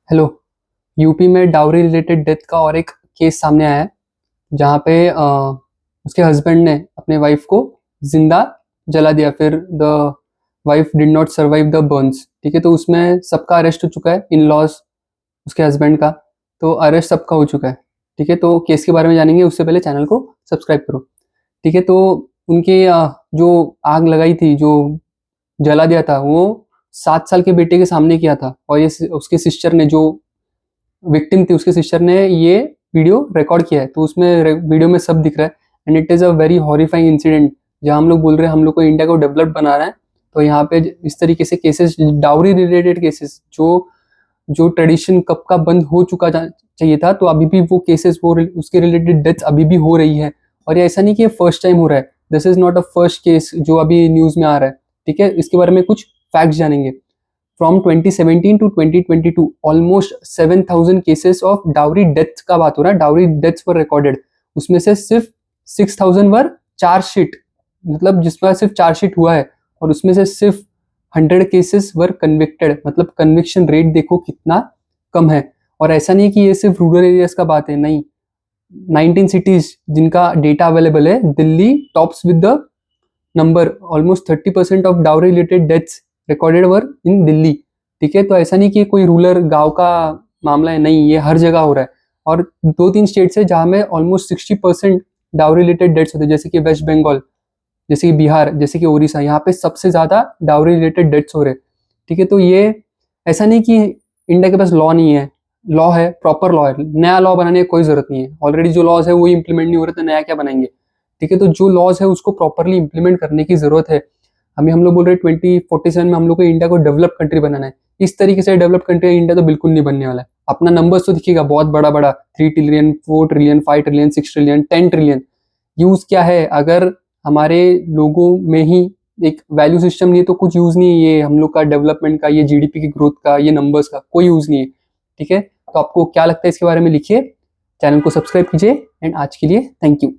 Hello. UP में dowry related death का और एक केस सामने आया है जहाँ पे उसके हस्बैंड ने अपने वाइफ को जिंदा जला दिया। फिर the wife did not survive the Burns. ठीक है, तो उसमें सबका अरेस्ट हो चुका है, इन लॉज उसके हस्बैंड का। तो अरेस्ट सबका हो चुका है। ठीक है, तो केस के बारे में जानेंगे उससे पहले चैनल को सब्सक्राइब करो। ठीक है, तो उनके जो आग लगाई थी, जो जला दिया था, वो 7 साल के बेटे के सामने किया था। और ये उसके सिस्टर ने, जो विक्टिम थी, उसके सिस्टर ने ये वीडियो रिकॉर्ड किया है। तो उसमें वीडियो में सब दिख रहा है and it is a very horrifying incident. जहाँ हम लोग बोल रहे हैं हम लोग को इंडिया को डेवलप बना रहा है, तो यहाँ पे इस तरीके से केसेस, डाउरी रिलेटेड केसेस, जो जो ट्रेडिशन कब का बंद हो चुका चाहिए था, तो अभी भी वो केसेस, वो उसके रिलेटेड डेथ्स अभी भी हो रही है। और ये ऐसा नहीं कि ये फर्स्ट टाइम हो रहा है। This is not a first case जो अभी न्यूज़ में आ रहा है। ठीक है, इसके बारे में कुछ फैक्ट्स जानेंगे। From 2017 to 2022 almost 7,000 cases of dowry death का बात हो रहा है। Dowry deaths were recorded. उसमें से सिर्फ 6,000 वर चार्जशीट, मतलब जिसमें सिर्फ चार्जशीट हुआ है। और उसमें से सिर्फ 100 केसेस वर कन्विक्टेड। मतलब कन्विक्शन रेट देखो कितना कम है। और ऐसा नहीं कि ये सिर्फ रूरल एरियाज का बात है, नहीं। 19 सिटीज जिनका डेटा अवेलेबल है, Delhi tops with the number. Almost 30% of dowry related deaths recorded were in Delhi. ठीक है, तो ऐसा नहीं कि कोई रूरल गांव का मामला है, नहीं, ये हर जगह हो रहा है। और 2-3 स्टेट्स है जहाँ में ऑलमोस्ट 60% डाउरी रिलेटेड डेथ्स होते हैं, जैसे कि वेस्ट बंगाल, जैसे कि बिहार, जैसे कि उड़ीसा। यहाँ पे सबसे ज्यादा डाउरी रिलेटेड डेथ्स हो रहे हैं। ठीक है, तो ये ऐसा नहीं कि इंडिया के पास लॉ नहीं है। लॉ है, प्रॉपर लॉ है। नया लॉ बनाने की कोई जरूरत नहीं है। ऑलरेडी जो लॉज है वही इंप्लीमेंट नहीं हो रहे, तो नया क्या बनाएंगे। ठीक है, तो जो लॉज है उसको प्रॉपरली इंप्लीमेंट करने की जरूरत है। हम लोग बोल रहे हैं 2047 में हम लोग को इंडिया को डेवलप कंट्री बनाना है। इस तरीके से डेवलप कंट्री इंडिया तो बिल्कुल नहीं बनने वाला है। अपना नंबर्स तो दिखेगा बहुत बड़ा बड़ा, 3 trillion, 4 trillion, 5 trillion, 6 trillion, 10 trillion. Use क्या है अगर हमारे लोगों में ही एक वैल्यू सिस्टम नहीं है, तो कुछ यूज नहीं है ये हम लोग का डेवलपमेंट का, ये जीडीपी की ग्रोथ का, ये नंबर्स का कोई यूज नहीं है। ठीक है, तो आपको क्या लगता है इसके बारे में लिखिए, चैनल को सब्सक्राइब कीजिए एंड आज के लिए थैंक यू।